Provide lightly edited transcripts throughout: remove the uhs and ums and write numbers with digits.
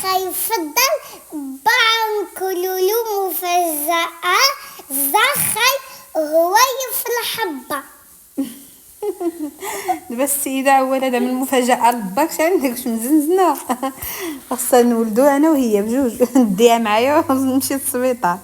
يفضل بانكولولو مفاجأة زخي هو يفرح حبة. دابا السيده عوالة دابا المفاجاه لباك شحال عندك شي مزنزنه. خاصنا نولدو انا وهي بجوج. نديها معايا ونمشي للسبيطار.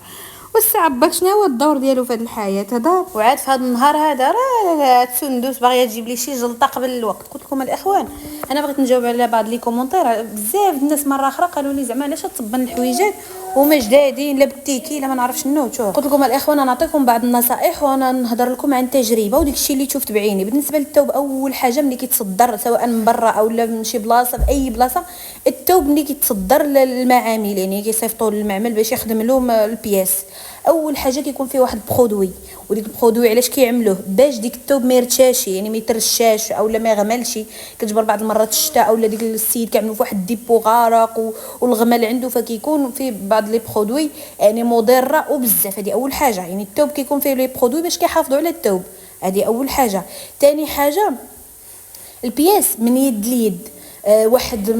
والساعه باك شنو هو الدور ديالو في هذه الحياه هذا. وعاد في هذا النهار هذا راه تسندوس باغيه تجيب لي شي جلطه قبل الوقت. قلت لكم الاخوان انا بغيت نجاوب على بعض لي كومونتير. بزاف الناس مره اخرى قالوا لي زعما علاش تصبن الحويجات وما جدادين لا بالتيكي لا ما نعرف شنو. قلت لكم الاخوان انا نعطيكم بعض النصائح وانا نهضر لكم عن تجربه وداك الشيء اللي شفت بعيني. بالنسبه للثوب اول حاجه ملي كيتصدر سواء من برا او لا من شي بلاصه في اي بلاصه الثوب ملي كيتصدر للمعامل يعني كيصيفطوا للمعمل باش يخدم لهم البياس اول حاجه كيكون فيه واحد البرودوي. وديك البرودوي علاش كيعملوه باش ديك الثوب ما يرتشاش يعني ما يترشاش اولا ما يغملش. كتجبر بعض المرات الشتاء اولا ديك السيد كيعملوا فواحد الديبو غارق والغمل عنده فكيكون فيه بعض لي برودوي يعني مضره وبزاف. هذه اول حاجه يعني الثوب كيكون فيه لي برودوي باش كيحافظوا على الثوب. هذه اول حاجه. ثاني حاجه البياس من يد ليد. واحد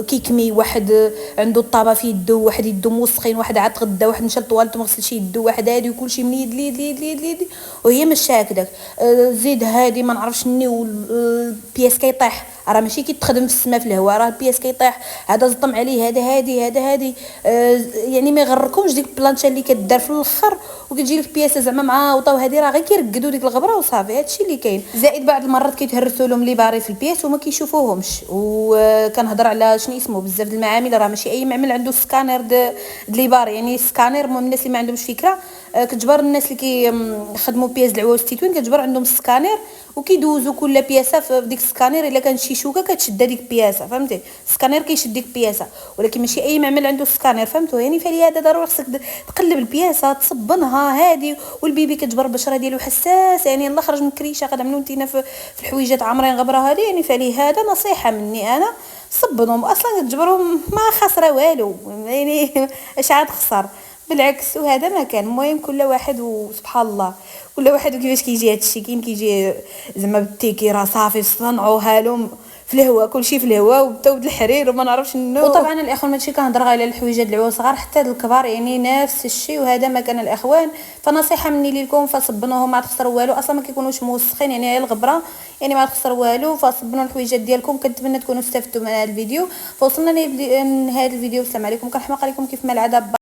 كيكمي واحد عنده الطابه في يدو واحد يدو موسخين واحد عاد غدا واحد مشى للطواليت ما غسلش يدو واحد هادي وكلشي من يد ليد ليد ليد ليد وهي ماشيه هكذاك. زيد هادي ما نعرفش شنو البياس كيطيح راه ماشي كيتخدم في السماء في الهواء راه البياس كيطيح هذا زطم عليه هذا هادي يعني ما يغركمش ديك البلانشه اللي كدار في الاخر وكتجي لك بياسه زعما معاوطه وهذه راه غير كيرقدوا ديك الغبره وصافي. هادشي اللي كاين. زائد بعض المرات كيتهرسوا لهم لي باري في البياس وما كيشوفوهمش. وكنهضر على شنو اسمه بزاف د المعامل راه ماشي اي معمل عنده سكانر د لي باري يعني سكانر. المهم الناس اللي ما عندهمش فكره كتجبر الناس اللي كيخدموا بياس العواز التيتوين كتجبر عندهم سكانر وكيدوزوا كل بياسه في ديك السكانر الا كان شي شوكه كتشد ديك البياسه فهمتي. السكانر كيشد ديك البياسه ولكن ماشي اي معمل عنده سكانر فهمتوا يعني. فلهذا ضروري خصك تقلب البياسه تصبنها هادي. والبيبي كتجبر البشره ديالو حساس يعني الله خرج من كريشه غنعملوا نتينا في الحويجات عامرين غبره هذه يعني. فلهذا نصيحه مني انا صبنهم اصلا كتجبرهم ما خسره والو يعني اش عاد خسر بالعكس. وهذا ما كان. المهم كل واحد وسبحان الله كل واحد وكيفاش كيجي هادشي. كاين كيجي زعما بالتيكي راه صافي صنعوها لهم في الهواء كلشي في الهواء وبتاود الحرير وما نعرفش شنو. وطبعا الاخوان ماشي كنهضر غير على الحويجات العواز صغار حتى الكبار يعني نفس الشيء. وهذا ما كان الاخوان. فنصيحه مني لكم فصبنوهم ما تخسروا والو اصلا ما كيكونوش موسخين يعني هي الغبره يعني ما تخسروا والو. فصبنوا الحويجات ديالكم. كنتمنى تكونوا استفدتوا من هذا الفيديو. فوصلنا لهذا الفيديو. السلام عليكم كنحماق عليكم كيف ما العاده.